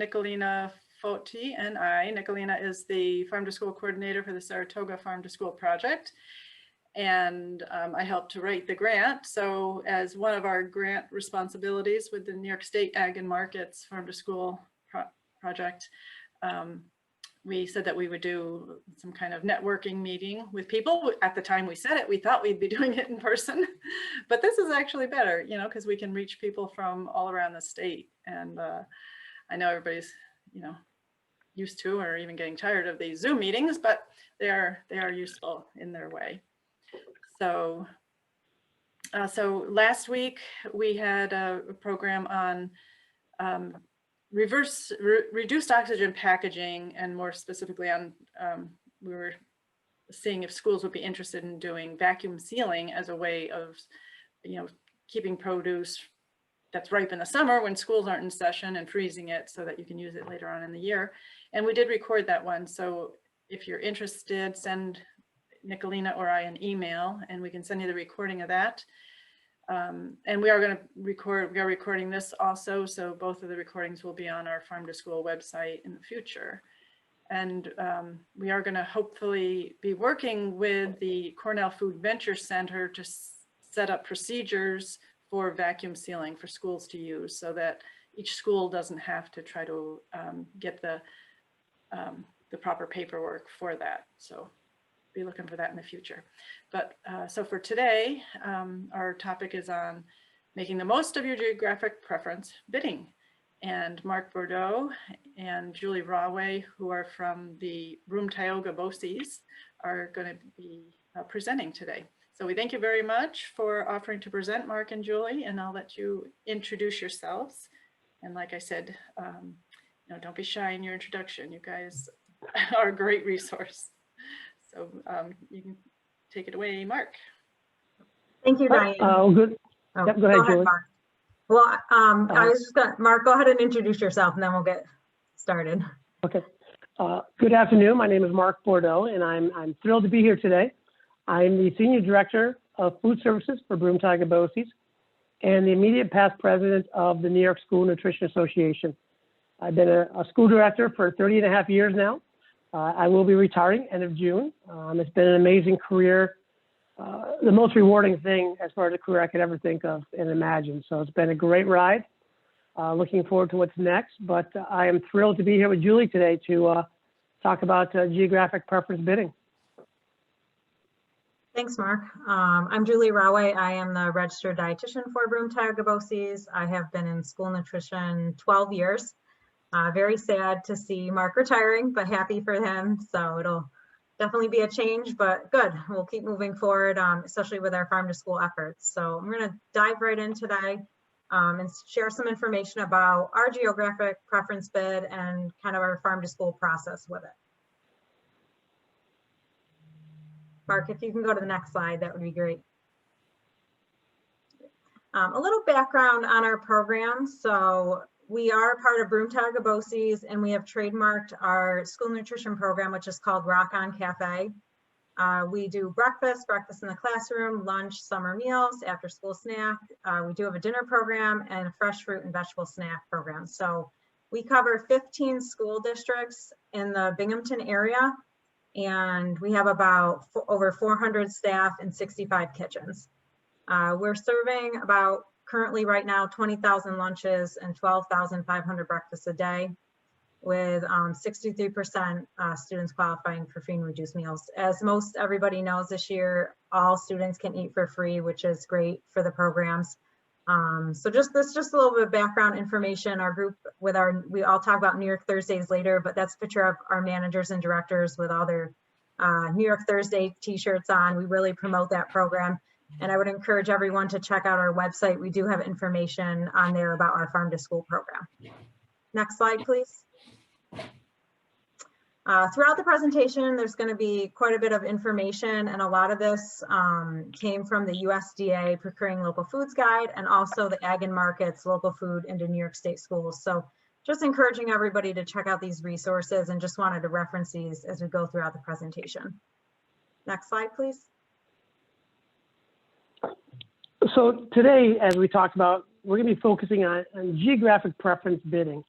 Nicolina Foti and I. Nicolina is the Farm to School coordinator for the Saratoga Farm to School project. And I helped to write the grant. So as one of our grant responsibilities with the New York State Ag and Markets Farm to School project, we said that we would do some kind of networking meeting with people. At the time we said it, we thought we'd be doing it in person, but this is actually better, you know, because we can reach people from all around the state. And I know everybody's, you know, used to or even getting tired of these Zoom meetings, but they are useful in their way. So, last week we had a program on reduced oxygen packaging, and more specifically on, we were seeing if schools would be interested in doing vacuum sealing as a way of, you know, keeping produce that's ripe in the summer when schools aren't in session and freezing it so that you can use it later on in the year. And we did record that one. So if you're interested, send Nicolina or I an email and we can send you the recording of that. And we are going to record, we are recording this also. So both of the recordings will be on our Farm to School website in the future. And we are going to hopefully be working with the Cornell Food Venture Center to set up procedures for vacuum sealing for schools to use, so that each school doesn't have to try to get the proper paperwork for that. So be looking for that in the future. But so for today, our topic is on making the most of your geographic preference bidding. And Mark Bordeaux and Julie Raway, who are from the Broome Tioga BOCES, are going to be presenting today. So we thank you very much for offering to present, Mark and Julie, and I'll let you introduce yourselves. And like I said, you know, don't be shy in your introduction. You guys are a great resource. So you can take it away, Mark. Thank you, Diane. Oh, good. Oh, yep, go ahead, Julie. Mark. Well, I was just going to, Mark, go ahead and introduce yourself and then we'll get started. Okay. Good afternoon. My name is Mark Bordeaux and I'm thrilled to be here today. I'm the Senior Director of Food Services for Broome Tioga BOCES and the immediate past president of the New York School Nutrition Association. I've been a school director for 30.5 years now. I will be retiring end of June. It's been an amazing career, the most rewarding thing as far as a career I could ever think of and imagine. So it's been a great ride. Looking forward to what's next, but I am thrilled to be here with Julie today to talk about geographic preference bidding. Thanks, Mark. I'm Julie Raway. I am the registered dietitian for Broome Tioga BOCES. I have been in school nutrition 12 years. Very sad to see Mark retiring, but happy for him. So it'll definitely be a change, but good. We'll keep moving forward, especially with our farm to school efforts. So I'm going to dive right in today and share some information about our geographic preference bid and kind of our farm to school process with it. Mark, if you can go to the next slide, that would be great. A little background on our program. So we are part of Broome Tioga BOCES and we have trademarked our school nutrition program, which is called Rock On Cafe. We do breakfast in the classroom, lunch, summer meals, after school snack. We do have a dinner program and a fresh fruit and vegetable snack program. So we cover 15 school districts in the Binghamton area. And we have about over 400 staff and 65 kitchens. We're serving about currently right now 20,000 lunches and 12,500 breakfasts a day, with 63% students qualifying for free and reduced meals. As most everybody knows, this year all students can eat for free, which is great for the programs. So just a little bit of background information. Our group we all talk about New York Thursdays later, but that's a picture of our managers and directors with all their New York Thursday t-shirts on. We really promote that program. And I would encourage everyone to check out our website. We do have information on there about our farm to school program. Next slide, please. Throughout the presentation, there's going to be quite a bit of information, and a lot of this came from the USDA Procuring Local Foods Guide and also the Ag and Markets Local Food into New York State Schools. So just encouraging everybody to check out these resources, and just wanted to reference these as we go throughout the presentation. Next slide, please. So today, as we talked about, we're going to be focusing on geographic preference bidding.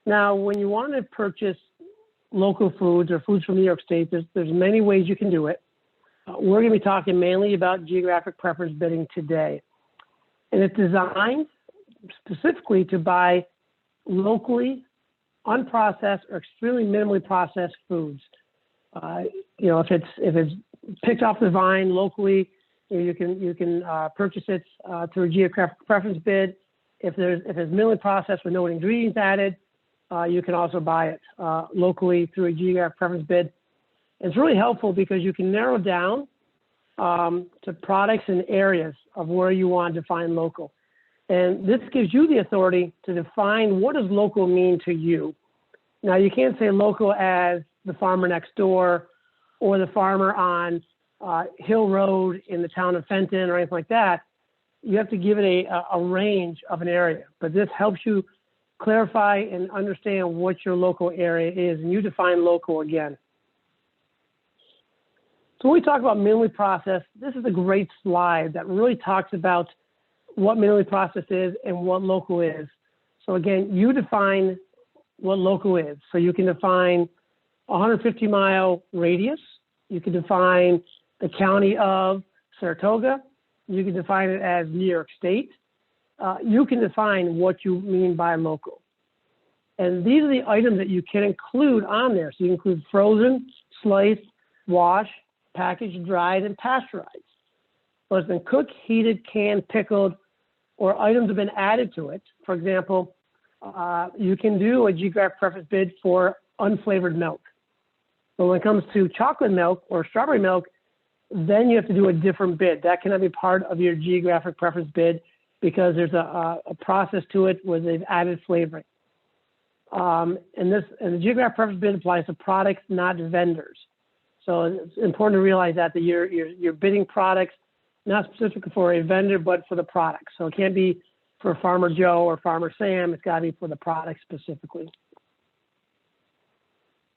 Now, when you want to purchase local foods or foods from New York State, there's many ways you can do it. We're going to be talking mainly about geographic preference bidding today. And it's designed specifically to buy locally unprocessed or extremely minimally processed foods. If it's picked off the vine locally, you can purchase it through a geographic preference bid. If it's minimally processed with no ingredients added, you can also buy it locally through a geographic preference bid. It's really helpful because you can narrow down to products and areas of where you want to define local. And this gives you the authority to define what does local mean to you. Now, you can't say local as the farmer next door or the farmer on Hill Road in the town of Fenton or anything like that. You have to give it a range of an area, but this helps you clarify and understand what your local area is, and you define local again. So when we talk about minimally processed, this is a great slide that really talks about what minimally processed is and what local is. So again, you define what local is. So you can define 150-mile radius. You can define the county of Saratoga. You can define it as New York State. You can define what you mean by local. And these are the items that you can include on there. So you include frozen, sliced, washed, packaged, dried, and pasteurized. But it's been cooked, heated, canned, pickled, or items have been added to it. For example, you can do a geographic preference bid for unflavored milk. But when it comes to chocolate milk or strawberry milk, then you have to do a different bid. That cannot be part of your geographic preference bid because there's a process to it where they've added flavoring. And the geographic preference bid applies to products, not vendors. So it's important to realize that you're bidding products, not specifically for a vendor, but for the product. So it can't be for Farmer Joe or Farmer Sam. It's got to be for the product specifically.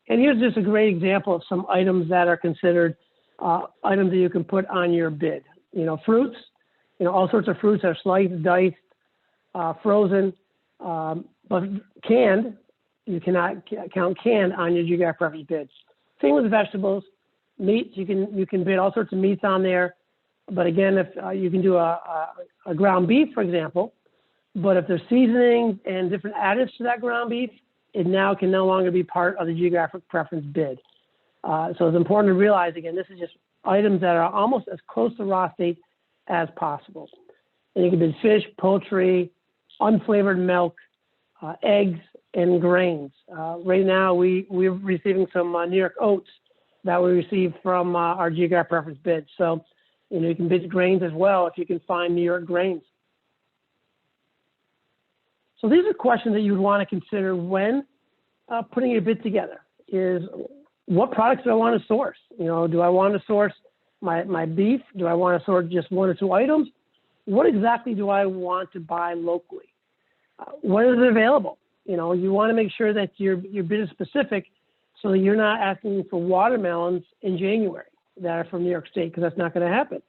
And here's just a great example of some items that are considered items that you can put on your bid. Fruits, all sorts of fruits are sliced, diced, frozen, but canned, you cannot count canned on your geographic preference bids. Same with vegetables. Meats, you can bid all sorts of meats on there. But again, if you can do a ground beef, for example, but if there's seasonings and different additives to that ground beef, it now can no longer be part of the geographic preference bid. So it's important to realize, again, this is just items that are almost as close to raw state as possible. And you can bid fish, poultry, unflavored milk, eggs, and grains. Right now, we're receiving some New York oats that we received from our geographic preference bid. So, you can bid grains as well if you can find New York grains. So these are questions that you would want to consider when putting your bid together. Is what products do I want to source? Do I want to source my beef? Do I want to source just one or two items? What exactly do I want to buy locally? When is it available? You want to make sure that your bid is specific so that you're not asking for watermelons in January that are from New York State, because that's not going to happen.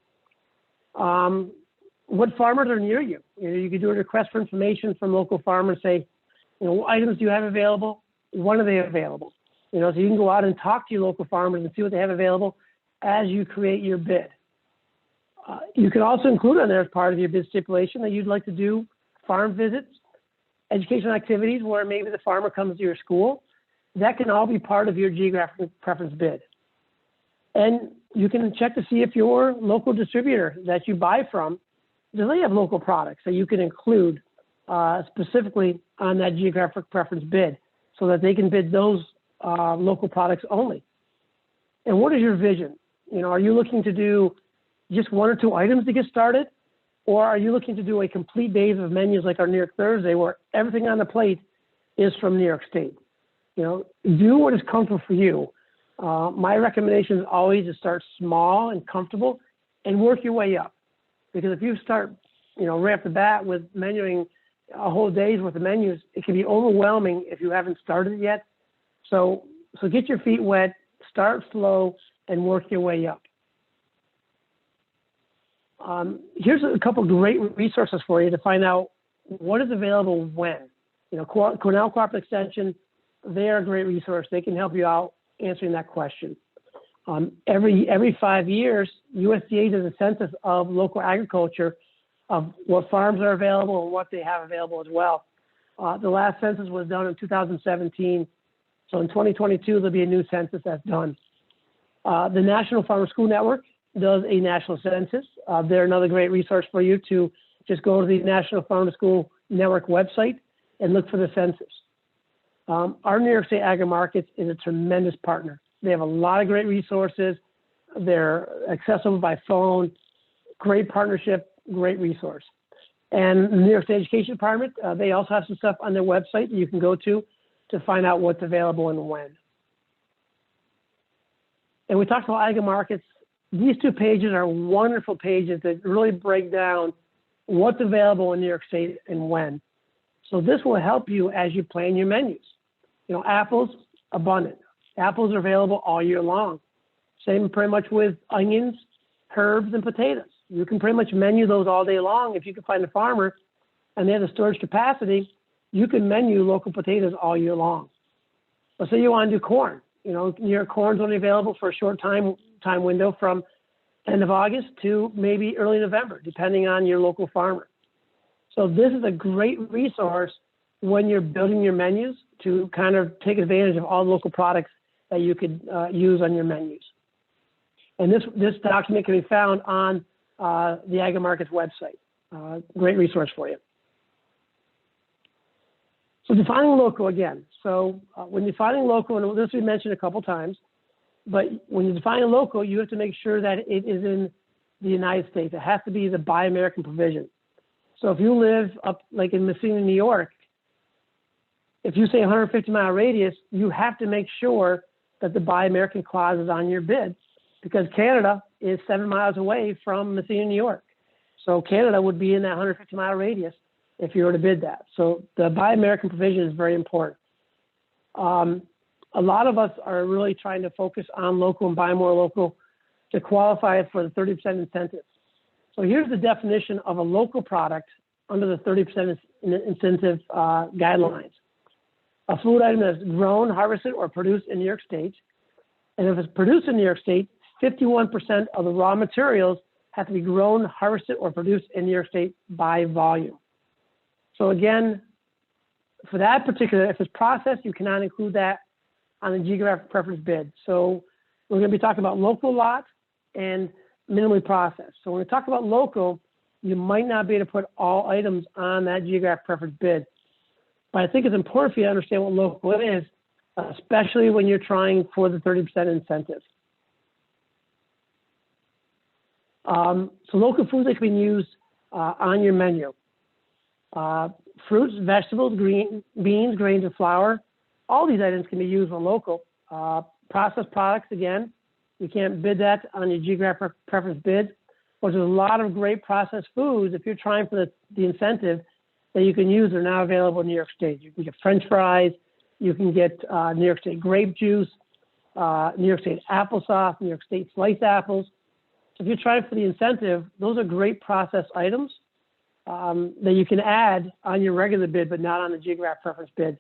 What farmers are near you? You could do a request for information from local farmers, say, what items do you have available? When are they available? So you can go out and talk to your local farmers and see what they have available as you create your bid. You can also include on there as part of your bid stipulation that you'd like to do farm visits, educational activities where maybe the farmer comes to your school. That can all be part of your geographic preference bid. And you can check to see if your local distributor that you buy from, do they have local products that you can include specifically on that geographic preference bid so that they can bid those local products only. And what is your vision? Are you looking to do just one or two items to get started? Or are you looking to do a complete base of menus like our New York Thursday where everything on the plate is from New York State? Do what is comfortable for you. My recommendation is always to start small and comfortable and work your way up. Because if you start, right off the bat with menuing a whole day's worth of menus, it can be overwhelming if you haven't started yet. So get your feet wet, start slow, and work your way up. Here's a couple great resources for you to find out what is available when. Cornell Cooperative Extension, they're a great resource. They can help you out answering that question. Every 5 years, USDA does a census of local agriculture, of what farms are available and what they have available as well. The last census was done in 2017. So in 2022, there'll be a new census that's done. The National Farm School Network does a national census. They're another great resource for you to just go to the National Farm School Network website and look for the census. Our New York State Agri Markets is a tremendous partner. They have a lot of great resources. They're accessible by phone, great partnership, great resource. And the New York State Education Department, they also have some stuff on their website that you can go to find out what's available and when. And we talked about Agri Markets. These two pages are wonderful pages that really break down what's available in New York State and when. So this will help you as you plan your menus. Apples, abundant. Apples are available all year long. Same pretty much with onions, herbs, and potatoes. You can pretty much menu those all day long. If you can find a farmer and they have the storage capacity, you can menu local potatoes all year long. Let's say you want to do corn. Your corn's only available for a short time window from end of August to maybe early November, depending on your local farmer. So this is a great resource when you're building your menus to kind of take advantage of all the local products that you could use on your menus. And this document can be found on the Agri Markets website. Great resource for you. So defining local again. So when defining local, and this we mentioned a couple times, but when you define local, you have to make sure that it is in the United States. It has to be the Buy American provision. So if you live up like in Messina, New York, if you say 150-mile radius, you have to make sure that the Buy American clause is on your bid, because Canada is 7 miles away from Messina, New York. So Canada would be in that 150-mile radius if you were to bid that. So the Buy American provision is very important. A lot of us are really trying to focus on local and buy more local to qualify for the 30% incentive. So here's the definition of a local product under the 30% incentive guidelines. A food item that is grown, harvested, or produced in New York State. And if it's produced in New York State, 51% of the raw materials have to be grown, harvested, or produced in New York State by volume. So again, for that particular, if it's processed, you cannot include that on the geographic preference bid. So we're going to be talking about local lot and minimally processed. So when we talk about local, you might not be able to put all items on that geographic preference bid. But I think it's important for you to understand what local is, especially when you're trying for the 30% incentive. So local foods that can be used on your menu. Fruits, vegetables, beans, grains, and flour. All these items can be used on local. Processed products, again, you can't bid that on your geographic preference bid. But there's a lot of great processed foods, if you're trying for the incentive, that you can use are now available in New York State. You can get French fries, you can get New York State grape juice, New York State applesauce, New York State sliced apples. So if you're trying for the incentive, those are great processed items that you can add on your regular bid, but not on the geographic preference bid.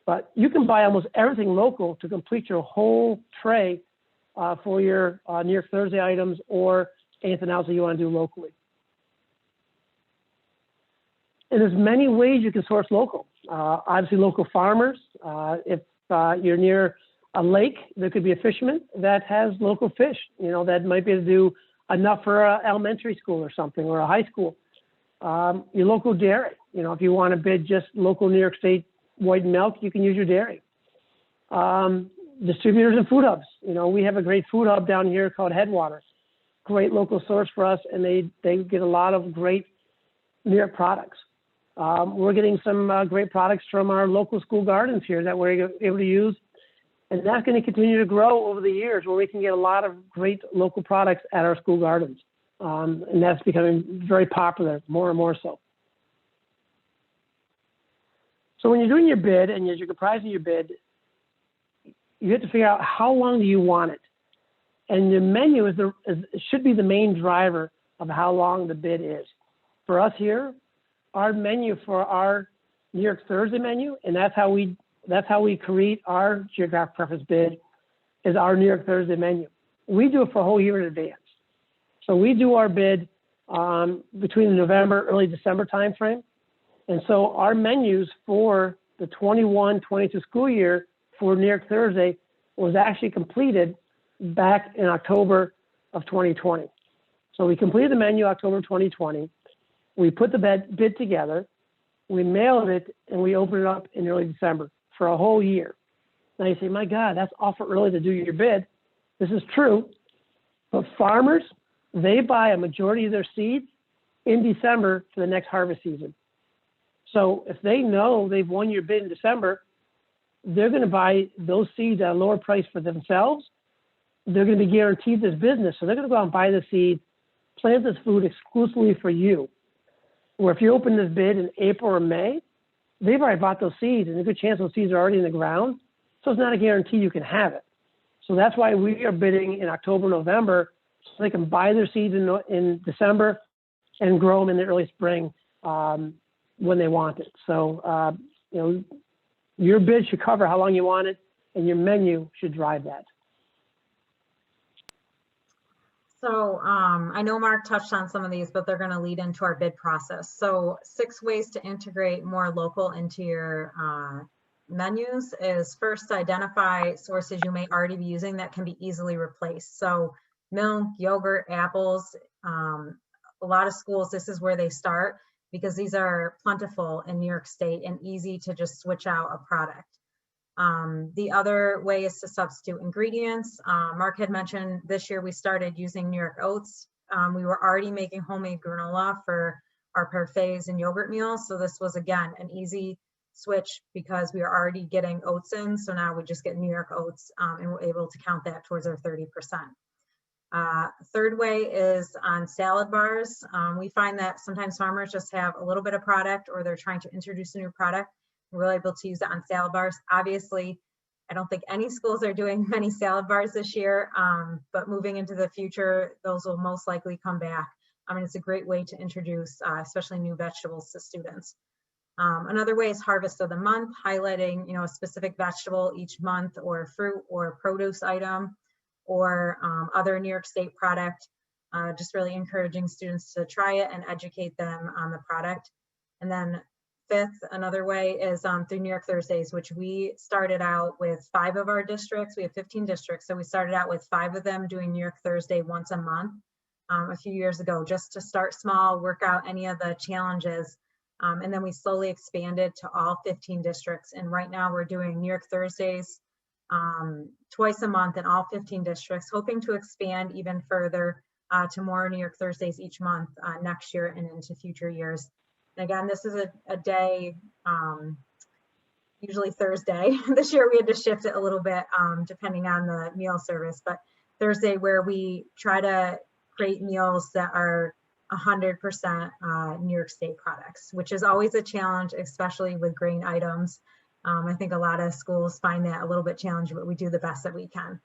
But you can buy almost everything local to complete your whole tray for your New York Thursday items or anything else that you want to do locally. And there's many ways you can source local. Obviously, local farmers. If you're near a lake, there could be a fisherman that has local fish, that might be able to do enough for an elementary school or something, or a high school. Your local dairy, if you want to bid just local New York State white milk, you can use your dairy. Distributors and food hubs. We have a great food hub down here called Headwaters. Great local source for us, and they get a lot of great New York products. We're getting some great products from our local school gardens here that we're able to use. And that's going to continue to grow over the years, where we can get a lot of great local products at our school gardens. And that's becoming very popular, more and more so. So when you're doing your bid and as you're comprising your bid, you have to figure out how long do you want it. And the menu should be the main driver of how long the bid is. For us here, our menu for our New York Thursday menu, and that's how we create our geographic preference bid, is our New York Thursday menu. We do it for a whole year in advance. So we do our bid between the November, early December timeframe. And so our menus for the 21-22 school year for New York Thursday was actually completed back in October of 2020. So we completed the menu October 2020. We put the bid together, we mailed it, and we opened it up in early December for a whole year. Now you say, my God, that's awful early to do your bid. This is true, but farmers, they buy a majority of their seeds in December for the next harvest season. So if they know they've won your bid in December, they're going to buy those seeds at a lower price for themselves. They're going to be guaranteed this business. So they're going to go out and buy the seed, plant this food exclusively for you. Where if you open this bid in April or May, they've already bought those seeds, and a good chance those seeds are already in the ground. So it's not a guarantee you can have it. So that's why we are bidding in October, November, so they can buy their seeds in December and grow them in the early spring when they want it. So, your bid should cover how long you want it, and your menu should drive that. So I know Mark touched on some of these, but they're going to lead into our bid process. So 6 ways to integrate more local into your menus is first, identify sources you may already be using that can be easily replaced. So milk, yogurt, apples, a lot of schools, this is where they start because these are plentiful in New York State and easy to just switch out a product. The other way is to substitute ingredients. Mark had mentioned this year we started using New York oats. We were already making homemade granola for our parfaits and yogurt meals. So this was, again, an easy switch because we are already getting oats in. So now we just get New York oats and we're able to count that towards our 30%. Third way is on salad bars. We find that sometimes farmers just have a little bit of product or they're trying to introduce a new product. We're able to use it on salad bars. Obviously, I don't think any schools are doing many salad bars this year, but moving into the future, those will most likely come back. I mean, it's a great way to introduce, especially new vegetables to students. Another way is harvest of the month, highlighting, a specific vegetable each month or fruit or produce item or other New York State product, just really encouraging students to try it and educate them on the product. And then fifth, another way is through New York Thursdays, which we started out with 5 of our districts. We have 15 districts. So we started out with 5 of them doing New York Thursday once a month a few years ago, just to start small, work out any of the challenges. And then we slowly expanded to all 15 districts. And right now we're doing New York Thursdays twice a month in all 15 districts, hoping to expand even further to more New York Thursdays each month next year and into future years. And again, this is a day, usually Thursday. This year we had to shift it a little bit depending on the meal service, but Thursday where we try to create meals that are 100% New York State products, which is always a challenge, especially with grain items. I think a lot of schools find that a little bit challenging, but we do the best that we can.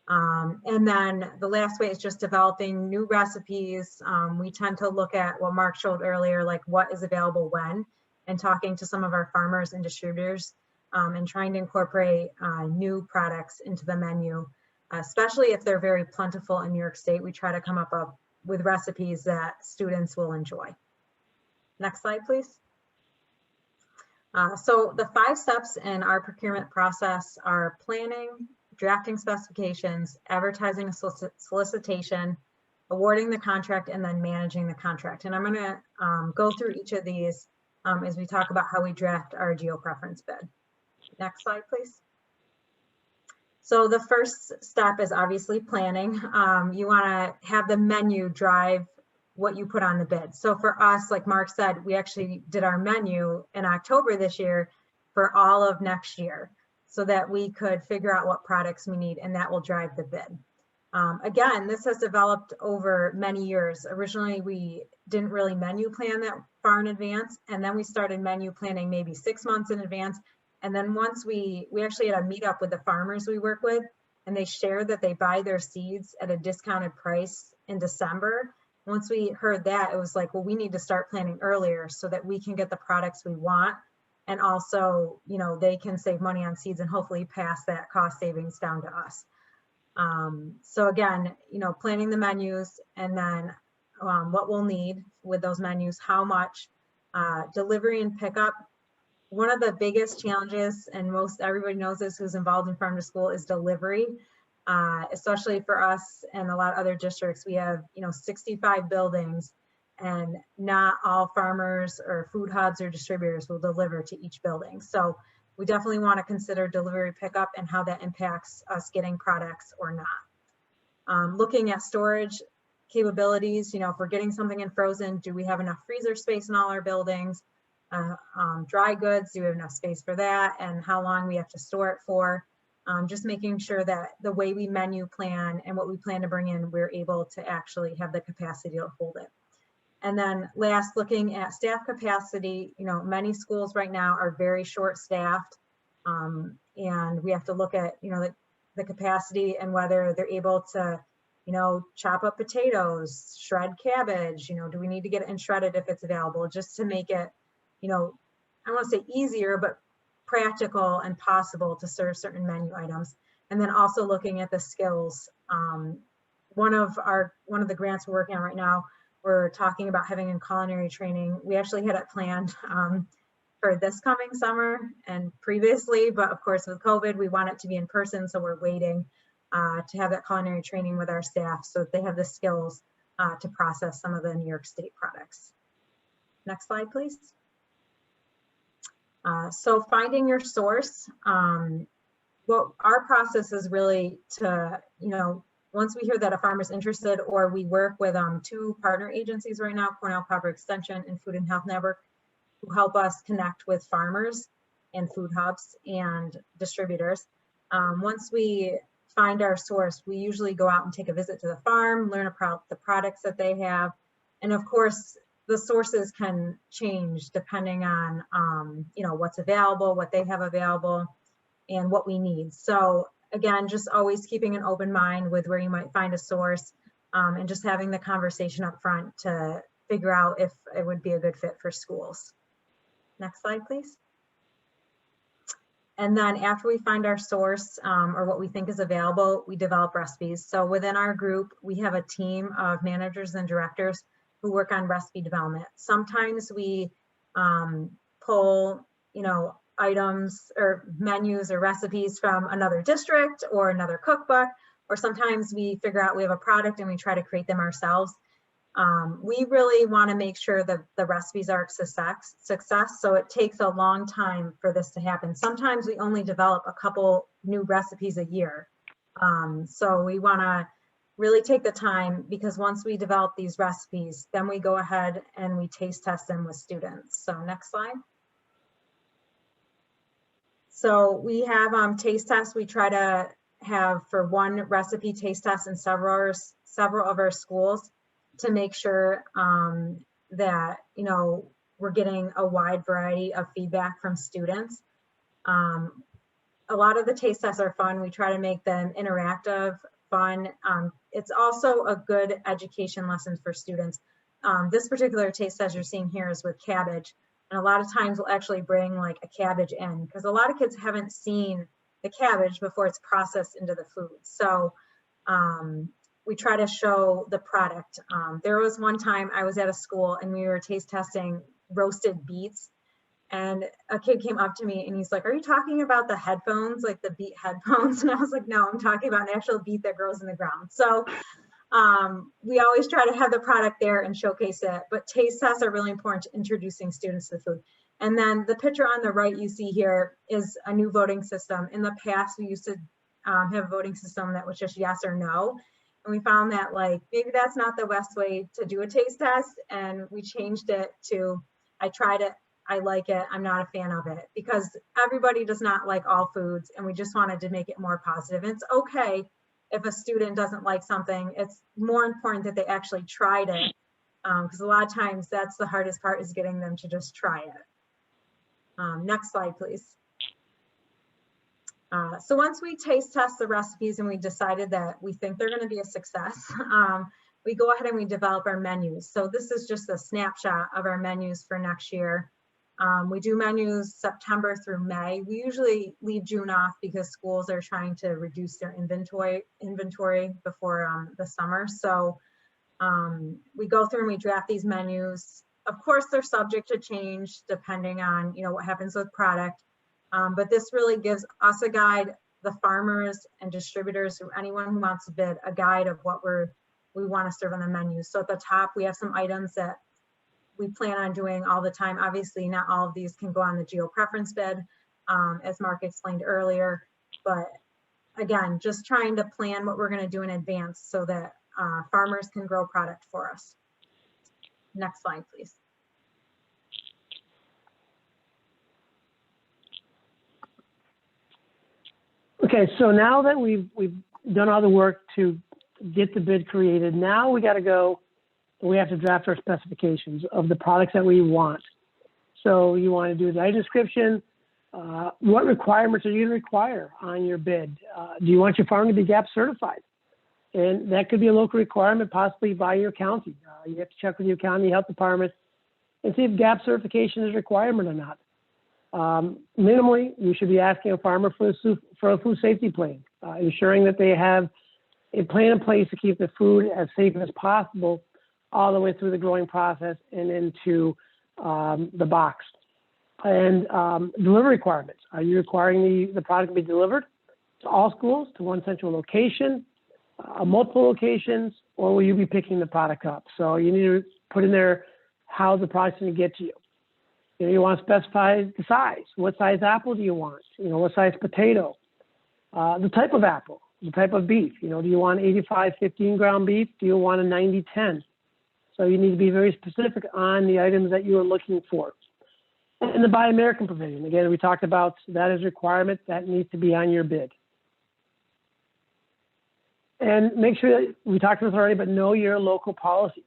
And then the last way is just developing new recipes. We tend to look at what Mark showed earlier, like what is available when, and talking to some of our farmers and distributors and trying to incorporate new products into the menu, especially if they're very plentiful in New York State. We try to come up with recipes that students will enjoy. Next slide, please. So the 5 steps in our procurement process are planning, drafting specifications, advertising a solicitation, awarding the contract, and then managing the contract. And I'm going to go through each of these as we talk about how we draft our geo-preference bid. Next slide, please. So the first step is obviously planning. You want to have the menu drive what you put on the bid. So for us, like Mark said, we actually did our menu in October this year for all of next year, so that we could figure out what products we need, and that will drive the bid. Again, this has developed over many years. Originally, we didn't really menu plan that far in advance, and then we started menu planning maybe 6 months in advance. And then once we actually had a meetup with the farmers we work with, and they shared that they buy their seeds at a discounted price in December. Once we heard that, it was like, well, we need to start planning earlier so that we can get the products we want And also, you know, they can save money on seeds and hopefully pass that cost savings down to us. So again, you know, planning the menus, and then what we'll need with those menus, how much, delivery and pickup. One of the biggest challenges, and most everybody knows this who's involved in farm to school, is delivery. Especially for us and a lot of other districts. We have, you know, 65 buildings, and not all farmers or food hubs or distributors will deliver to each building. So we definitely want to consider delivery pickup and how that impacts us getting products or not. Looking at storage capabilities, you know, if we're getting something in frozen, do we have enough freezer space in all our buildings? Dry goods, do we have enough space for that? And how long we have to store it for? Just making sure that the way we menu plan and what we plan to bring in, we're able to actually have the capacity to hold it. And then last, looking at staff capacity, you know, many schools right now are very short staffed. And we have to look at, you know, the capacity and whether they're able to, you know, chop up potatoes, shred cabbage, you know, do we need to get it in shredded if it's available, just to make it, you know, I want to say easier, but practical and possible to serve certain menu items. And then also looking at the skills. One of the grants we're working on right now, we're talking about having in culinary training. We actually had it planned for this coming summer and previously, but of course with COVID, we want it to be in person. So we're waiting to have that culinary training with our staff so that they have the skills to process some of the New York State products. Next slide, please. So finding your source, well, our process is really to, you know, once we hear that a farmer's interested, or we work with 2 partner agencies right now, Cornell Public Extension and Food and Health Network, who help us connect with farmers and food hubs and distributors. Once we find our source, we usually go out and take a visit to the farm, learn about the products that they have. And of course, the sources can change depending on, you know, what's available, what they have available, and what we need. So again, just always keeping an open mind with where you might find a source, and just having the conversation up front to figure out if it would be a good fit for schools. Next slide, please. And then after we find our source, or what we think is available, we develop recipes. So within our group, we have a team of managers and directors who work on recipe development. Sometimes we pull, you know, items or menus or recipes from another district or another cookbook, or sometimes we figure out we have a product and we try to create them ourselves. We really want to make sure that the recipes are success, so it takes a long time for this to happen. Sometimes we only develop a couple new recipes a year. So we want to really take the time, because once we develop these recipes, then we go ahead and we taste test them with students. So next slide. So we have taste tests. We try to have for one recipe taste test in several of our schools to make sure that, you know, we're getting a wide variety of feedback from students. A lot of the taste tests are fun. We try to make them interactive, fun. It's also a good education lesson for students. This particular taste test you're seeing here is with cabbage. And a lot of times we'll actually bring like a cabbage in, because a lot of kids haven't seen the cabbage before it's processed into the food. So we try to show the product. There was one time I was at a school and we were taste testing roasted beets, and a kid came up to me and he's like, "Are you talking about the headphones, like the beet headphones?" And I was like, "No, I'm talking about an actual beet that grows in the ground." So we always try to have the product there and showcase it, but taste tests are really important to introducing students to the food. And then the picture on the right you see here is a new voting system. In the past, we used to have a voting system that was just yes or no. And we found that like, maybe that's not the best way to do a taste test. And we changed it to, I tried it, I like it, I'm not a fan of it, because everybody does not like all foods. And we just wanted to make it more positive. And it's okay if a student doesn't like something. It's more important that they actually tried it. Because a lot of times that's the hardest part, is getting them to just try it. Next slide, please. So once we taste test the recipes and we decided that we think they're going to be a success, we go ahead and we develop our menus. So this is just a snapshot of our menus for next year. We do menus September through May. We usually leave June off because schools are trying to reduce their inventory before the summer. So we go through and we draft these menus. Of course, they're subject to change depending on, you know, what happens with product. But this really gives us a guide, the farmers and distributors, or anyone who wants to bid, a guide of what we want to serve on the menu. So at the top, we have some items that we plan on doing all the time. Obviously, not all of these can go on the geo preference bid, as Mark explained earlier. But again, just trying to plan what we're going to do in advance so that farmers can grow product for us. Next slide, please. Okay, so now that we've done all the work to get the bid created, now we got to go and we have to draft our specifications of the products that we want. So you want to do the item description. What requirements are you going to require on your bid? Do you want your farm to be GAP certified? And that could be a local requirement, possibly by your county. You have to check with your county health department and see if GAP certification is a requirement or not. Minimally, you should be asking a farmer for a food safety plan, ensuring that they have a plan in place to keep the food as safe as possible all the way through the growing process and into the box. And delivery requirements. Are you requiring the product to be delivered to all schools, to one central location, multiple locations, or will you be picking the product up? So you need to put in there how the product's going to get to you. You know, you want to specify the size. What size apple do you want? You know, what size potato? The type of apple, the type of beef. You know, do you want 85-15 ground beef? Do you want a 90-10? So you need to be very specific on the items that you are looking for. And the Buy American provision, again, we talked about that as a requirement that needs to be on your bid. And make sure that, we talked about this already, but know your local policies.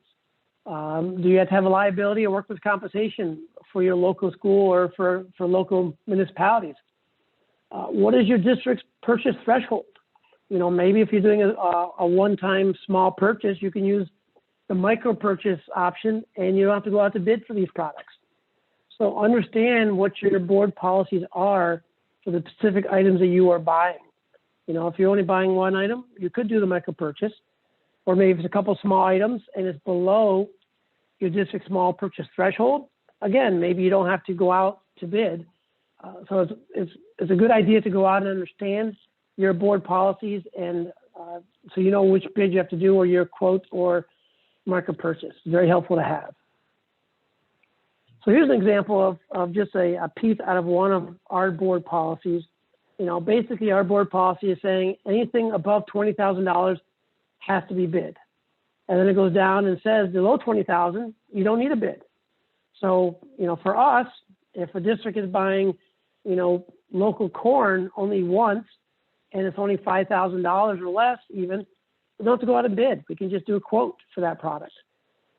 Do you have to have a liability or workers' compensation for your local school or for local municipalities? What is your district's purchase threshold? You know, maybe if you're doing a one-time small purchase, you can use the micro purchase option and you don't have to go out to bid for these products. So understand what your board policies are for the specific items that you are buying. You know, if you're only buying one item, you could do the micro purchase, or maybe it's a couple small items and it's below your district small purchase threshold. Again, maybe you don't have to go out to bid. So it's a good idea to go out and understand your board policies, and so you know which bid you have to do, or your quote or micro purchase. Very helpful to have. So here's an example of just a piece out of one of our board policies. You know, basically our board policy is saying anything above $20,000 has to be bid. And then it goes down and says below $20,000, you don't need a bid. So, you know, for us, if a district is buying, you know, local corn only once, and it's only $5,000 or less even, we don't have to go out and bid. We can just do a quote for that product.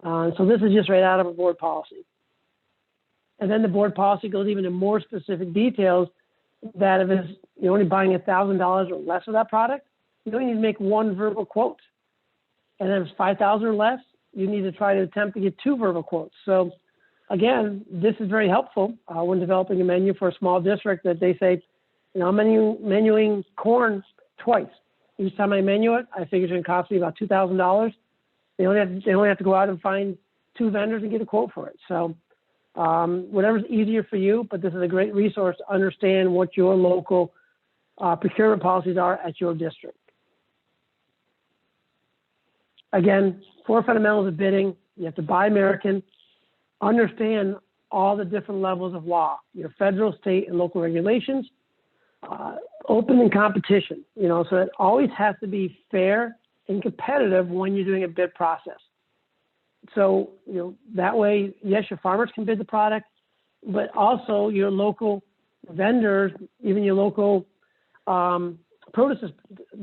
So this is just right out of a board policy. And then the board policy goes even into more specific details that if it's, you're only buying $1,000 or less of that product, you don't need to make one verbal quote. And if it's $5,000 or less, you need to try to attempt to get 2 verbal quotes. So again, this is very helpful when developing a menu for a small district, that they say, you know, I'm menuing corn twice. Each time I menu it, I figure it's going to cost me about $2,000. They only have to go out and find 2 vendors and get a quote for it. So whatever's easier for you, but this is a great resource to understand what your local procurement policies are at your district. Again, 4 fundamentals of bidding. You have to buy American, understand all the different levels of law, your federal, state, and local regulations, open and competition, you know, so it always has to be fair and competitive when you're doing a bid process. So, you know, that way, yes, your farmers can bid the product, but also your local vendors, even your local produce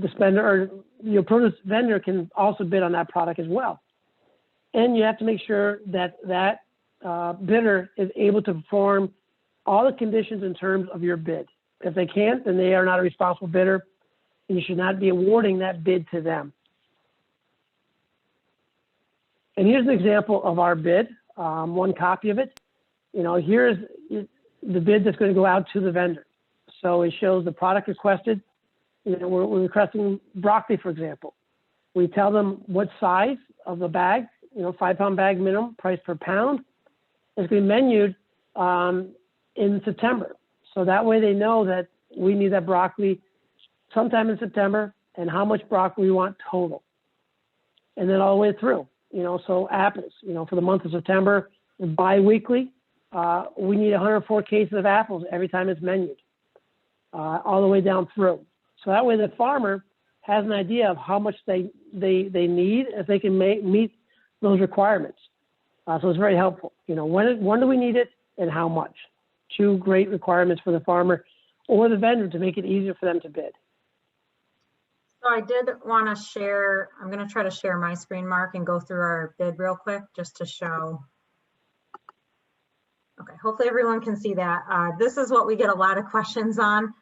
dispenser or your produce vendor can also bid on that product as well. And you have to make sure that that bidder is able to perform all the conditions in terms of your bid. If they can't, then they are not a responsible bidder, and you should not be awarding that bid to them. And here's an example of our bid, one copy of it. here's the bid that's going to go out to the vendor. So it shows the product requested. We're requesting broccoli, for example. We tell them what size of the bag, 5-pound bag minimum, price per pound. It's going to be menued in September. So that way they know that we need that broccoli sometime in September and how much broccoli we want total. And then all the way through, so apples, for the month of September, bi-weekly, we need 104 cases of apples every time it's menued, all the way down through. So that way the farmer has an idea of how much they need, if they can meet those requirements. So it's very helpful. When do we need it and how much? Two great requirements for the farmer or the vendor to make it easier for them to bid. So I did want to share, I'm going to try to share my screen, Mark, and go through our bid real quick just to show. Okay, hopefully everyone can see that. This is what we get a lot of questions on,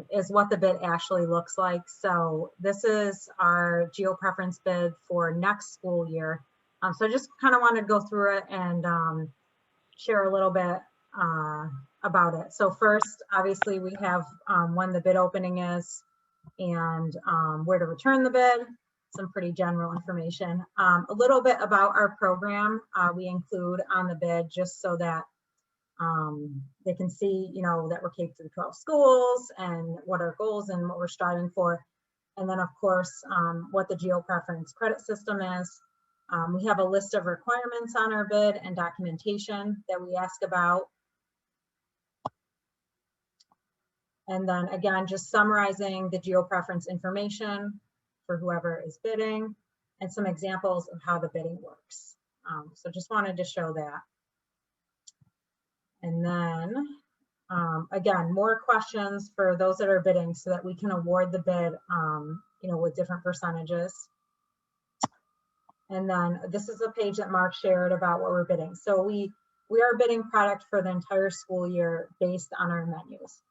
is what the bid actually looks like. So this is our geo-preference bid for next school year. So I just kind of wanted to go through it and share a little bit about it. So first, obviously, we have when the bid opening is and where to return the bid, some pretty general information. A little bit about our program we include on the bid just so that they can see, that we're K through 12 schools and what our goals and what we're striving for. And then of course, what the geo-preference credit system is. We have a list of requirements on our bid and documentation that we ask about. And then again, just summarizing the geo-preference information for whoever is bidding and some examples of how the bidding works. So just wanted to show that. And then again, more questions for those that are bidding so that we can award the bid, with different percentages. And then this is a page that Mark shared about what we're bidding. So we are bidding product for the entire school year based on our menus.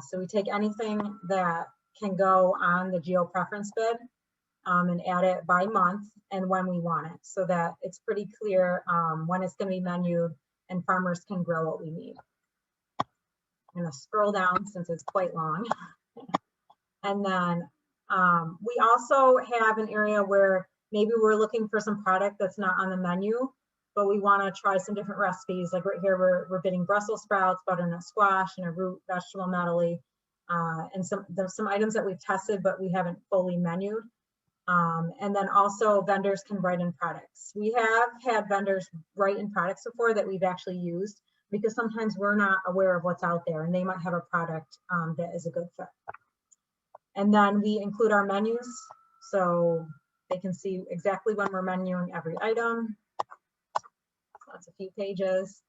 So we take anything that can go on the geo-preference bid and add it by month and when we want it so that it's pretty clear when it's going to be menued and farmers can grow what we need. I'm going to scroll down since it's quite long. And then we also have an area where maybe we're looking for some product that's not on the menu, but we want to try some different recipes. Like right here, we're bidding Brussels sprouts, butternut squash, and a root vegetable medley, and there's some items that we've tested, but we haven't fully menued. And then also vendors can write in products. We have had vendors write in products before that we've actually used because sometimes we're not aware of what's out there and they might have a product that is a good fit. And then we include our menus so they can see exactly when we're menuing every item. So that's a few pages.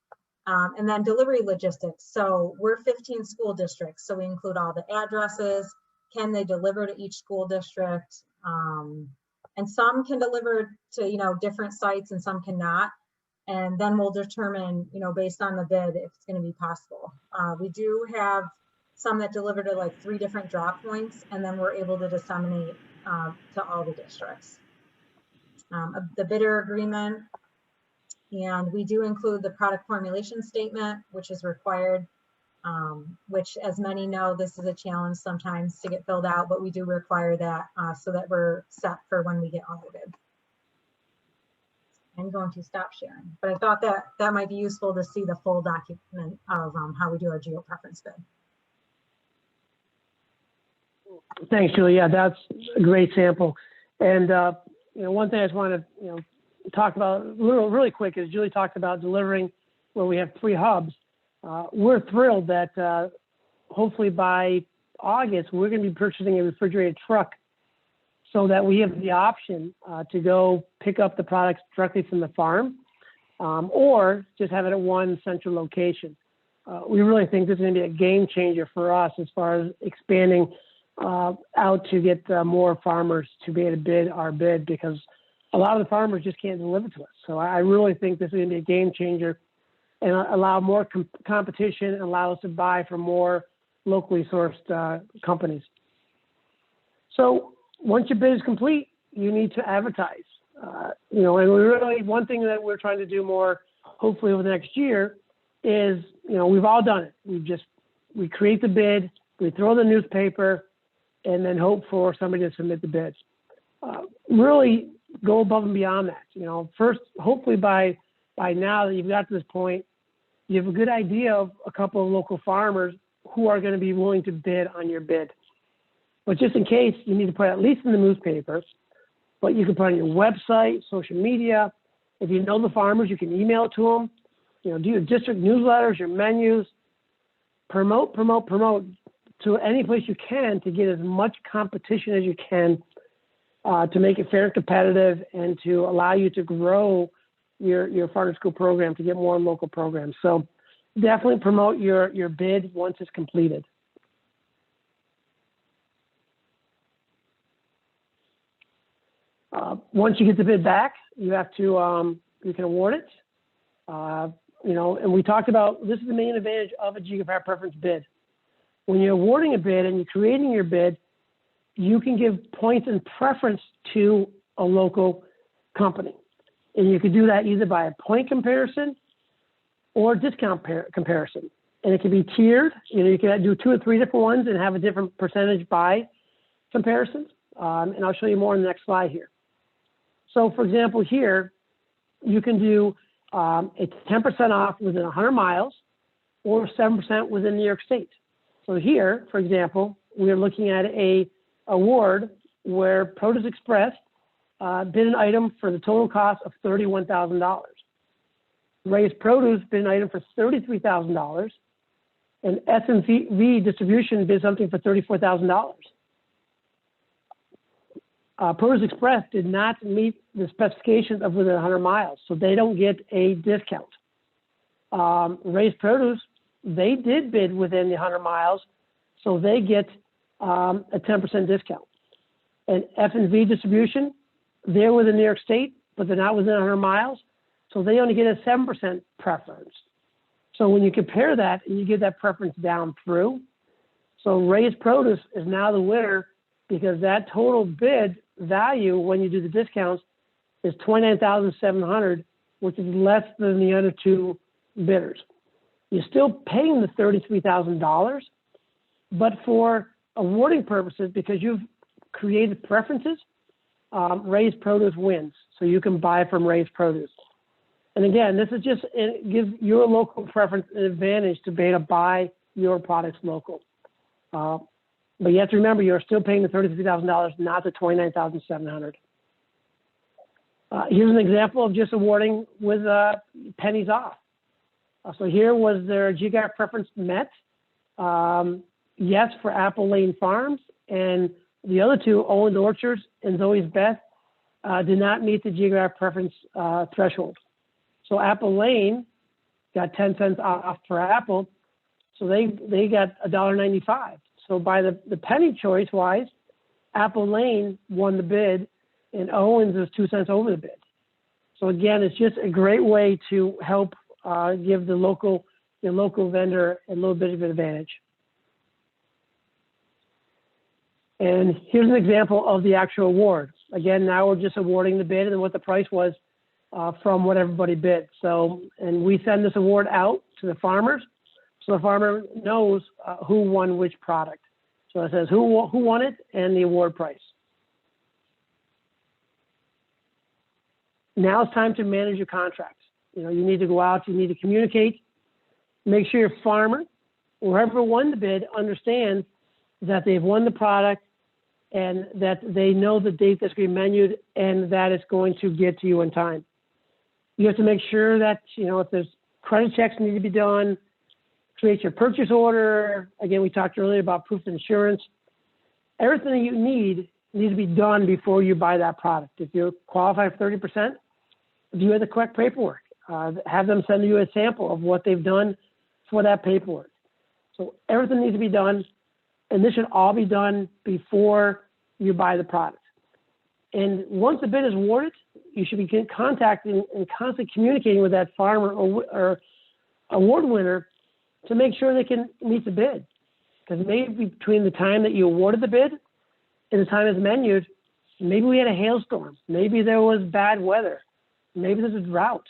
And then delivery logistics. So we're 15 school districts. So we include all the addresses. Can they deliver to each school district? And some can deliver to, different sites and some cannot. And then we'll determine, based on the bid, if it's going to be possible. We do have some that deliver to like 3 different drop points, and then we're able to disseminate to all the districts. The bidder agreement, and we do include the product formulation statement, which is required, which as many know, this is a challenge sometimes to get filled out, but we do require that so that we're set for when we get audited. I'm going to stop sharing, but I thought that might be useful to see the full document of how we do our geo-preference bid. Thanks, Julie. Yeah, that's a great sample. And one thing I just want to talk about really quick is Julie talked about delivering where we have 3 hubs. We're thrilled that hopefully by August we're going to be purchasing a refrigerated truck so that we have the option to go pick up the products directly from the farm or just have it at one central location. We really think this is going to be a game changer for us as far as expanding out to get more farmers to be able to bid our bid because a lot of the farmers just can't deliver to us. So I really think this is going to be a game changer and allow more competition and allow us to buy from more locally sourced companies. So once your bid is complete, you need to advertise. And we really, one thing that we're trying to do more, hopefully over the next year, is, we've all done it. We create the bid, we throw the newspaper, and then hope for somebody to submit the bids. Really go above and beyond that. First, hopefully by now that you've got to this point, you have a good idea of a couple of local farmers who are going to be willing to bid on your bid. But just in case, you need to put it at least in the newspapers, but you can put it on your website, social media. If you know the farmers, you can email it to them. Do your district newsletters, your menus. Promote to any place you can to get as much competition as you can to make it fair and competitive and to allow you to grow your farm to school program to get more local programs. So definitely promote your bid once it's completed. Once you get the bid back, you have to, you can award it. And we talked about, this is the main advantage of a geographic preference bid. When you're awarding a bid and you're creating your bid, you can give points and preference to a local company. And you can do that either by a point comparison or discount comparison. And it can be tiered. You can do 2 or 3 different ones and have a different percentage by comparison. And I'll show you more in the next slide here. So for example, here, you can do it's 10% off within 100 miles or 7% within New York State. So here, for example, we are looking at a award where Produce Express bid an item for the total cost of $31,000. Ray's Produce bid an item for $33,000, and S&V Distribution bid something for $34,000. Produce Express did not meet the specifications of within 100 miles, so they don't get a discount. Ray's Produce, they did bid within the 100 miles, so they get a 10% discount. And F&V Distribution, they're within New York State, but they're not within 100 miles, so they only get a 7% preference. So when you compare that and you get that preference down through, so Ray's Produce is now the winner because that total bid value when you do the discounts is $29,700, which is less than the other 2 bidders. You're still paying the $33,000, but for awarding purposes, because you've created preferences, Ray's Produce wins. So you can buy from Ray's Produce. And again, this is just, it gives your local preference an advantage to be able to buy your products local. But you have to remember, you're still paying the $33,000, not the $29,700. Here's an example of just awarding with pennies off. So here was their geographic preference met. Yes, for Apple Lane Farms, and the other 2, Owens Orchards and Zoe's Best, did not meet the geographic preference threshold. So Apple Lane got 10 cents off per apple, so they got $1.95. So by the penny choice wise, Apple Lane won the bid and Owens is 2 cents over the bid. So again, it's just a great way to help give the local vendor a little bit of an advantage. And here's an example of the actual award. Again, now we're just awarding the bid and what the price was from what everybody bid. So, and we send this award out to the farmers, so the farmer knows who won which product. So it says who won it and the award price. Now it's time to manage your contracts. You need to go out, you need to communicate, make sure your farmer, whoever won the bid, understands that they've won the product and that they know the date that's going to be menued and that it's going to get to you in time. You have to make sure that, if there's credit checks need to be done, create your purchase order. Again, we talked earlier about proof of insurance. Everything that you need needs to be done before you buy that product. If you're qualified for 30%, do you have the correct paperwork? Have them send you a sample of what they've done for that paperwork. So everything needs to be done, and this should all be done before you buy the product. And once the bid is awarded, you should be contacting and constantly communicating with that farmer or award winner to make sure they can meet the bid. Because maybe between the time that you awarded the bid and the time it's menued, maybe we had a hailstorm. Maybe there was bad weather. Maybe there's a drought.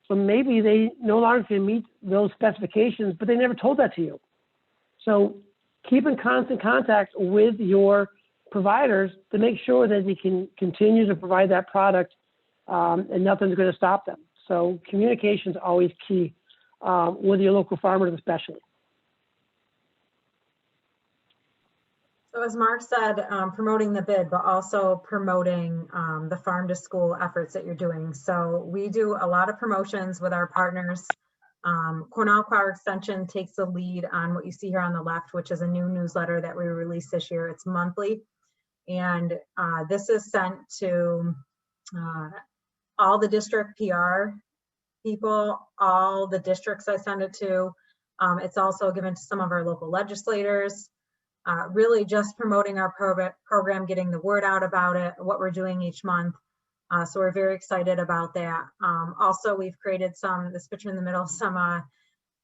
So maybe they no longer can meet those specifications, but they never told that to you. So keep in constant contact with your providers to make sure that they can continue to provide that product, and nothing's going to stop them. So communication is always key with your local farmers especially. So as Mark said, promoting the bid, but also promoting the farm to school efforts that you're doing. So we do a lot of promotions with our partners. Cornell Choir Extension takes the lead on what you see here on the left, which is a new newsletter that we released this year. It's monthly. And this is sent to all the district PR people, all the districts I send it to. It's also given to some of our local legislators. Really just promoting our program, getting the word out about it, what we're doing each month. So we're very excited about that. Also, we've created this picture in the middle, some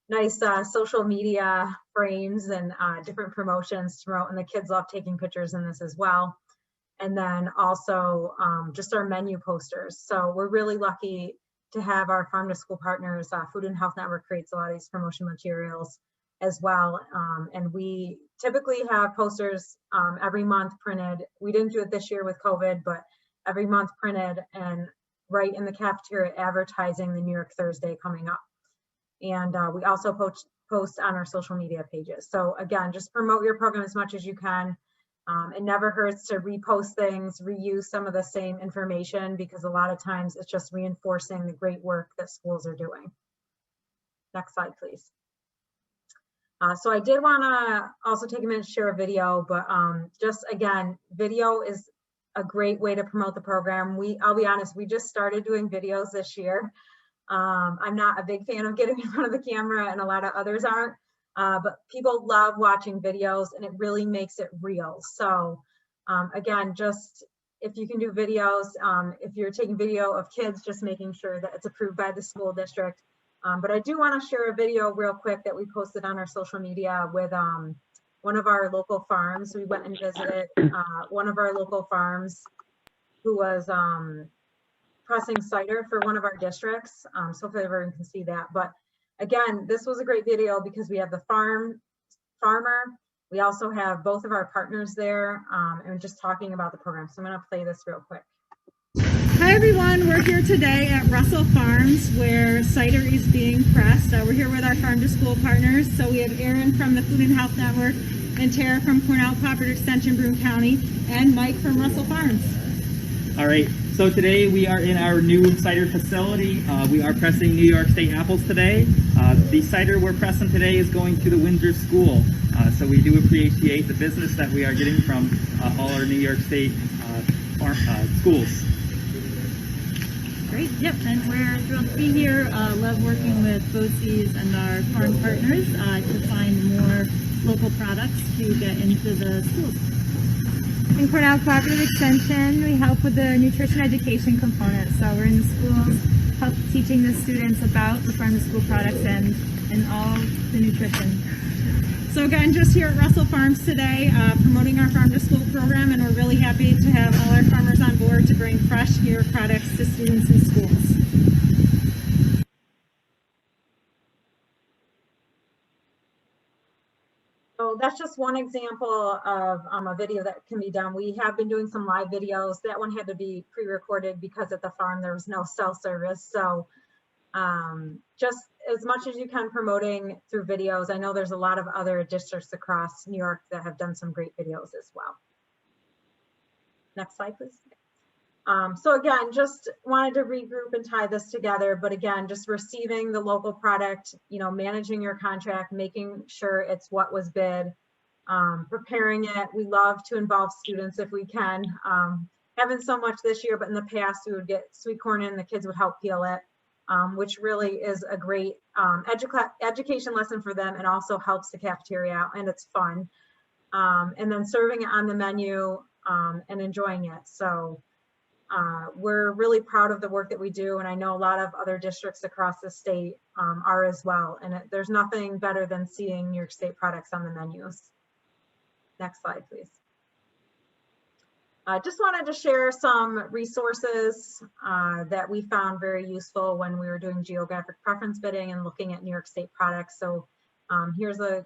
nice social media frames and different promotions to promote, and the kids love taking pictures in this as well. And then also just our menu posters. So we're really lucky to have our farm to school partners. Food and Health Network creates a lot of these promotion materials as well. And we typically have posters every month printed. We didn't do it this year with COVID, but every month printed and right in the cafeteria advertising the New York Thursday coming up. And we also post on our social media pages. So again, just promote your program as much as you can. It never hurts to repost things, reuse some of the same information, because a lot of times it's just reinforcing the great work that schools are doing. Next slide, please. So I did want to also take a minute to share a video, but just again, video is a great way to promote the program. I'll be honest, we just started doing videos this year. I'm not a big fan of getting in front of the camera, and a lot of others aren't, but people love watching videos, and it really makes it real. So again, just if you can do videos, if you're taking video of kids, just making sure that it's approved by the school district. But I do want to share a video real quick that we posted on our social media with one of our local farms. We went and visited one of our local farms who was pressing cider for one of our districts. So hopefully everyone can see that. But again, this was a great video because we have the farmer. We also have both of our partners there, and just talking about the program. So I'm going to play this real quick. Hi everyone, we're here today at Russell Farms where cider is being pressed. We're here with our farm to school partners. So we have Erin from the Food and Health Network and Tara from Cornell Cooperative Extension, Broome County, and Mike from Russell Farms. All right, so today we are in our new cider facility. We are pressing New York State apples today. The cider we're pressing today is going to the Windsor School. So we do appreciate the business that we are getting from all our New York State schools. Great, yep, and we're thrilled to be here. Love working with BOCES and our farm partners to find more local products to get into the schools. In Cornell Cooperative Extension, we help with the nutrition education component. So we're in the schools, help teaching the students about the farm to school products and all the nutrition. So again, just here at Russell Farms today, promoting our farm to school program, and we're really happy to have all our farmers on board to bring fresh New York products to students in schools. So that's just one example of a video that can be done. We have been doing some live videos. That one had to be pre-recorded because at the farm there was no cell service. So just as much as you can promoting through videos. I know there's a lot of other districts across New York that have done some great videos as well. Next slide, please. So again, just wanted to regroup and tie this together, but again, just receiving the local product, managing your contract, making sure it's what was bid, preparing it. We love to involve students if we can. Haven't so much this year, but in the past we would get sweet corn in, the kids would help peel it, which really is a great education lesson for them, and also helps the cafeteria out, and it's fun. And then serving it on the menu and enjoying it. So we're really proud of the work that we do, and I know a lot of other districts across the state are as well. And there's nothing better than seeing New York State products on the menus. Next slide, please. I just wanted to share some resources that we found very useful when we were doing geographic preference bidding and looking at New York State products. So here's a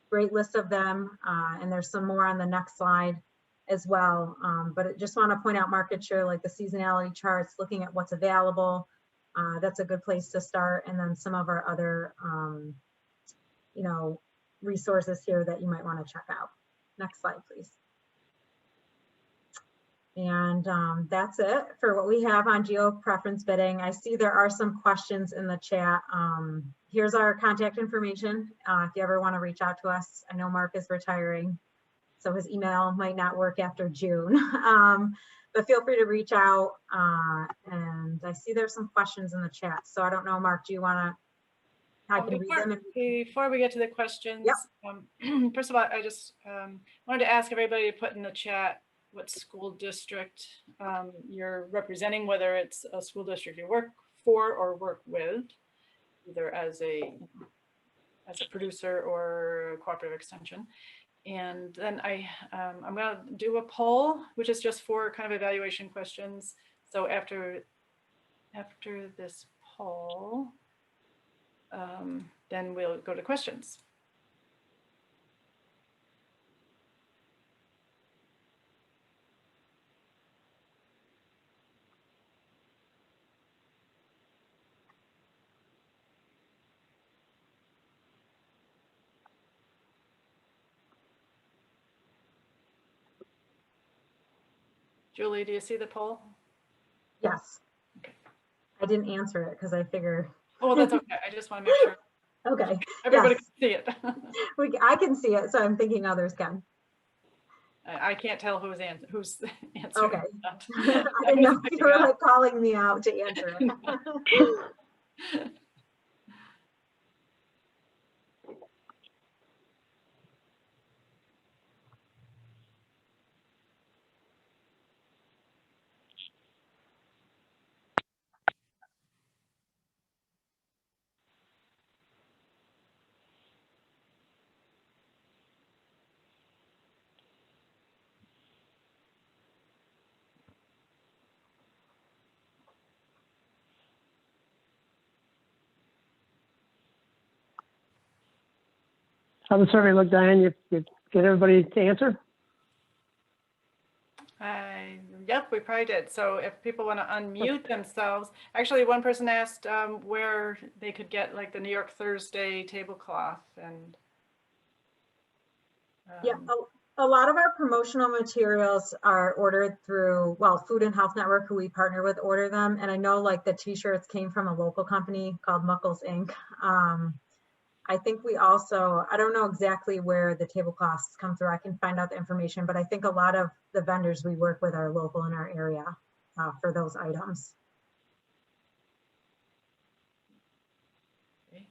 great list of them, and there's some more on the next slide as well. But I just want to point out market share, like the seasonality charts, looking at what's available. That's a good place to start. And then some of our other, you know, resources here that you might want to check out. Next slide, please. And that's it for what we have on geo preference bidding. I see there are some questions in the chat. Here's our contact information. If you ever want to reach out to us, I know Mark is retiring, so his email might not work after June. But feel free to reach out. And I see there's some questions in the chat. So I don't know, Mark, do you want to, I can read them. Before we get to the questions, Yep. First of all, I just wanted to ask everybody to put in the chat what school district you're representing, whether it's a school district you work for or work with, either as a producer or a cooperative extension. And then I'm going to do a poll, which is just for kind of evaluation questions. So after this poll, then we'll go to questions. Julie, do you see the poll? Yes. Okay. I didn't answer it because I figured. Oh, that's okay. I just want to make sure Okay. everybody Yes. can see it. I can see it, so I'm thinking others can. I can't tell who's answering. Okay. that. I didn't know if you were like calling me out to answer it. How the survey look, Diane? You get everybody to answer? Yep, we probably did. So if people want to unmute themselves, actually one person asked where they could get like the New York Thursday tablecloth and. Yeah, a lot of our promotional materials are ordered through, well, Food and Health Network, who we partner with, order them. And I know like the t-shirts came from a local company called Muckles Inc. I think we also, I don't know exactly where the tablecloths come through. I can find out the information, but I think a lot of the vendors we work with are local in our area for those items. Okay.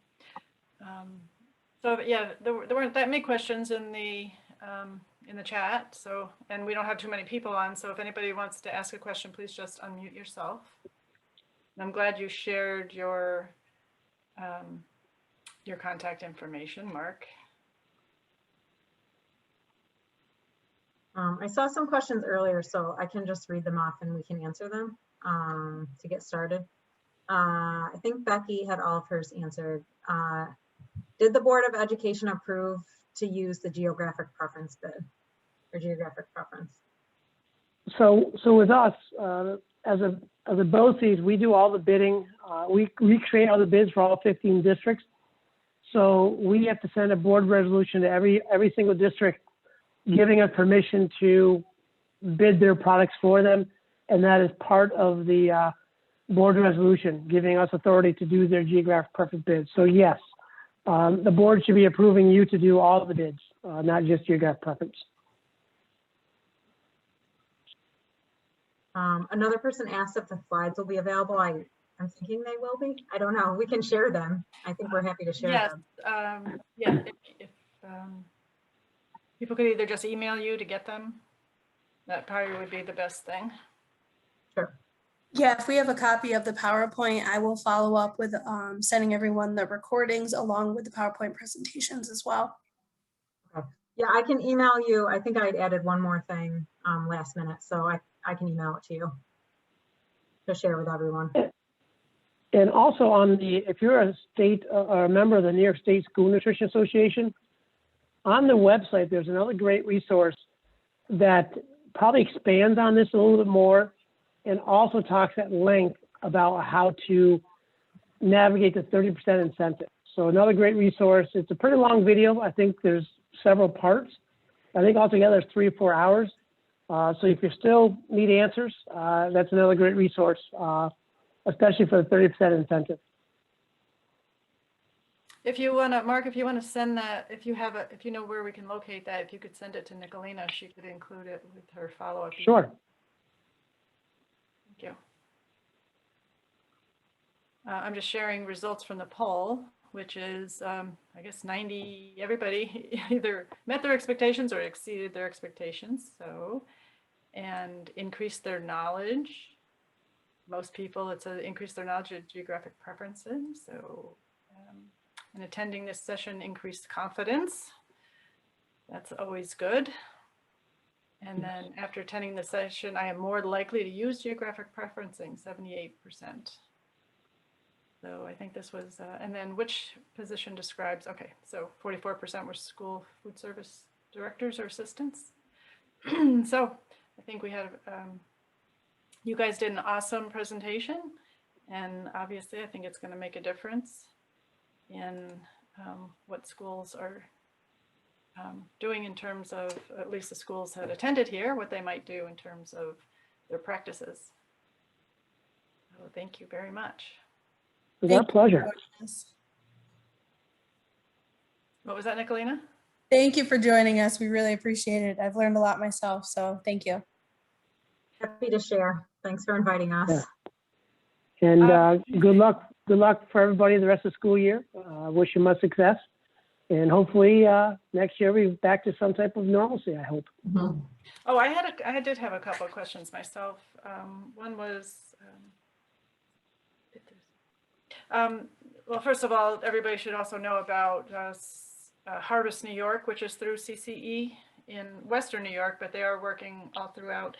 So yeah, there weren't that many questions in the chat. So, and we don't have too many people on. So if anybody wants to ask a question, please just unmute yourself. And I'm glad you shared your contact information, Mark. I saw some questions earlier, so I can just read them off and we can answer them to get started. I think Becky had all of hers answered. Did the Board of Education approve to use the geographic preference bid or geographic preference? So with us, as a BOCES, we do all the bidding. We create all the bids for all 15 districts. So we have to send a board resolution to every single district, giving us permission to bid their products for them. And that is part of the board resolution, giving us authority to do their geographic preference bids. So yes, the board should be approving you to do all the bids, not just geographic preference. Another person asked if the slides will be available. I'm thinking they will be. I don't know. We can share them. I think we're happy to share them. Yeah, if people could either just email you to get them, that probably would be the best thing. Sure. Yeah, if we have a copy of the PowerPoint, I will follow up with sending everyone the recordings along with the PowerPoint presentations as well. Okay. Yeah, I can email you. I think I'd added one more thing last minute, so I can email it to you to share with everyone. And also on the, if you're a state or a member of the New York State School Nutrition Association, on the website, there's another great resource that probably expands on this a little bit more and also talks at length about how to navigate the 30% incentive. So another great resource. It's a pretty long video. I think there's several parts. I think altogether it's 3 or 4 hours. So if you still need answers, that's another great resource, especially for the 30% incentive. If you want to, Mark, if you want to send that, if you know where we can locate that, if you could send it to Nicolina, she could include it with her follow-up. Sure. Thank you. I'm just sharing results from the poll, which is, I guess everybody either met their expectations or exceeded their expectations. So, and increased their knowledge. Most people, it's increased their knowledge of geographic preferences. So, and attending this session increased confidence. That's always good. And then after attending the session, I am more likely to use geographic preferencing, 78%. So I think this was, and then which position describes, okay, so 44% were school food service directors or assistants. So I think we had, you guys did an awesome presentation, and obviously I think it's going to make a difference in what schools are doing in terms of, at least the schools that attended here, what they might do in terms of their practices. So thank you very much. It was our pleasure. What was that, Nicolina? Thank you for joining us. We really appreciate it. I've learned a lot myself, so thank you. Happy to share. Thanks for inviting us. Yeah. And good luck for everybody the rest of the school year. Wish you much success. And hopefully next year we'll be back to some type of normalcy, I hope. Mm-hmm. Oh, I did have a couple of questions myself. One was, well, first of all, everybody should also know about Harvest New York, which is through CCE in Western New York, but they are working all throughout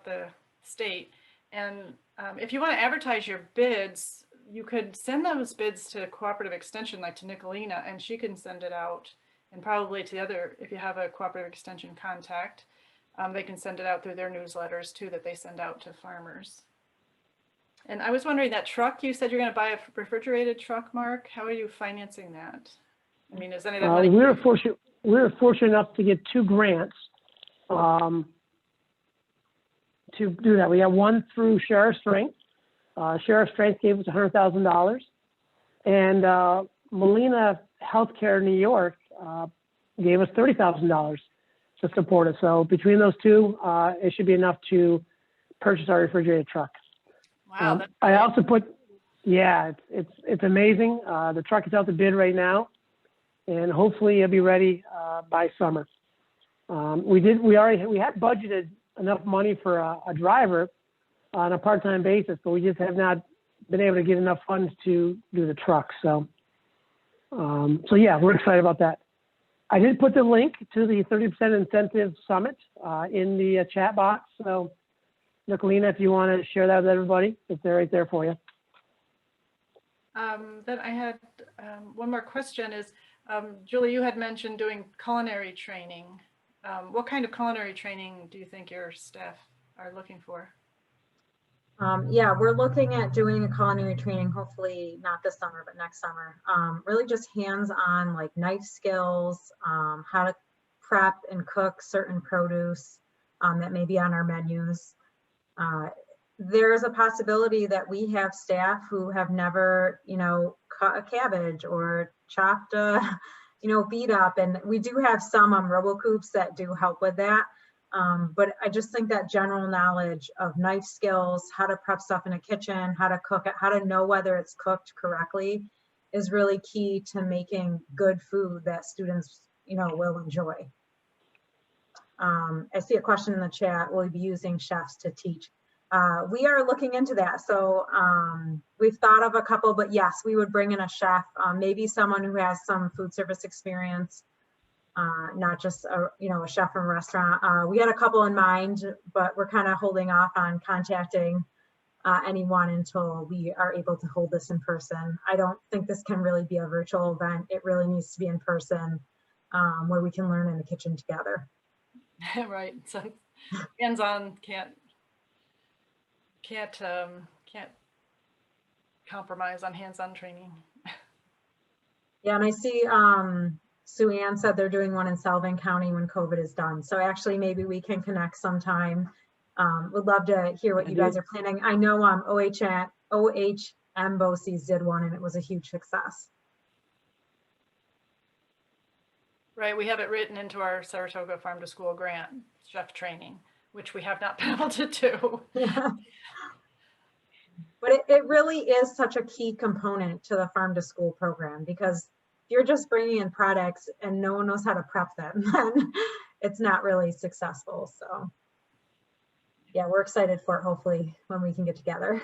the state. And if you want to advertise your bids, you could send those bids to Cooperative Extension, like to Nicolina, and she can send it out, and probably to the other, if you have a Cooperative Extension contact, they can send it out through their newsletters too, that they send out to farmers. And I was wondering, that truck, you said you're going to buy a refrigerated truck, Mark. How are you financing that? I mean, is any of that money? We were fortunate enough to get 2 grants to do that. We got one through Sheriff Strength. Sheriff Strength gave us $100,000, and Molina Healthcare New York gave us $30,000 to support it. So between those two, it should be enough to purchase our refrigerated truck. Wow. I also put, yeah, it's amazing. The truck is out to bid right now, and hopefully it'll be ready by summer. We had budgeted enough money for a driver on a part-time basis, but we just have not been able to get enough funds to do the truck. So yeah, we're excited about that. I did put the link to the 30% incentive summit in the chat box. So Nicolina, if you want to share that with everybody, it's there right there for you. Then I had one more question is, Julie, you had mentioned doing culinary training. What kind of culinary training do you think your staff are looking for? Yeah, we're looking at doing a culinary training, hopefully not this summer, but next summer. Really just hands-on, like knife skills, how to prep and cook certain produce that may be on our menus. There's a possibility that we have staff who have never, cut a cabbage or chopped a, beet up, and we do have some RoboCoops that do help with that. But I just think that general knowledge of knife skills, how to prep stuff in a kitchen, how to cook it, how to know whether it's cooked correctly is really key to making good food that students, will enjoy. I see a question in the chat, will you be using chefs to teach? We are looking into that. So we've thought of a couple, but yes, we would bring in a chef, maybe someone who has some food service experience. not just a chef from a restaurant. We had a couple in mind, but we're kind of holding off on contacting anyone until we are able to hold this in person. I don't think this can really be a virtual event. It really needs to be in person, where we can learn in the kitchen together. Right. So hands-on can't compromise on hands-on training. Yeah, and I see Sue Ann said they're doing one in Sullivan County when COVID is done. So actually, maybe we can connect sometime. Would love to hear what you guys are planning. I know OHM BOCES did one and it was a huge success. Right. We have it written into our Saratoga Farm to School grant, chef training, which we have not been able to do. Yeah. But it really is such a key component to the farm to school program, because if you're just bringing in products and no one knows how to prep them, then it's not really successful. So yeah, we're excited for it, hopefully, when we can get together.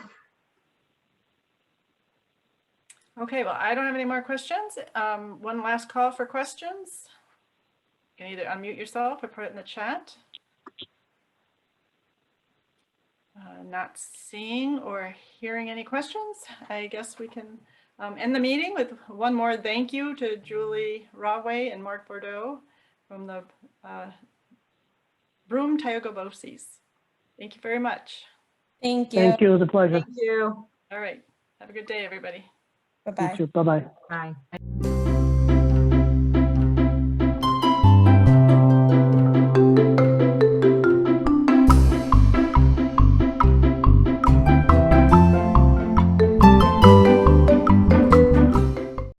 Okay, well, I don't have any more questions. One last call for questions. You can either unmute yourself or put it in the chat. Not seeing or hearing any questions, I guess we can end the meeting with one more thank you to Julie Rawway and Mark Bordeaux from the Broome Tioga BOCES. Thank you very much. Thank you. Thank you. It was a pleasure. Thank you. All right. Have a good day, everybody. Bye-bye. You too. Bye-bye. Bye.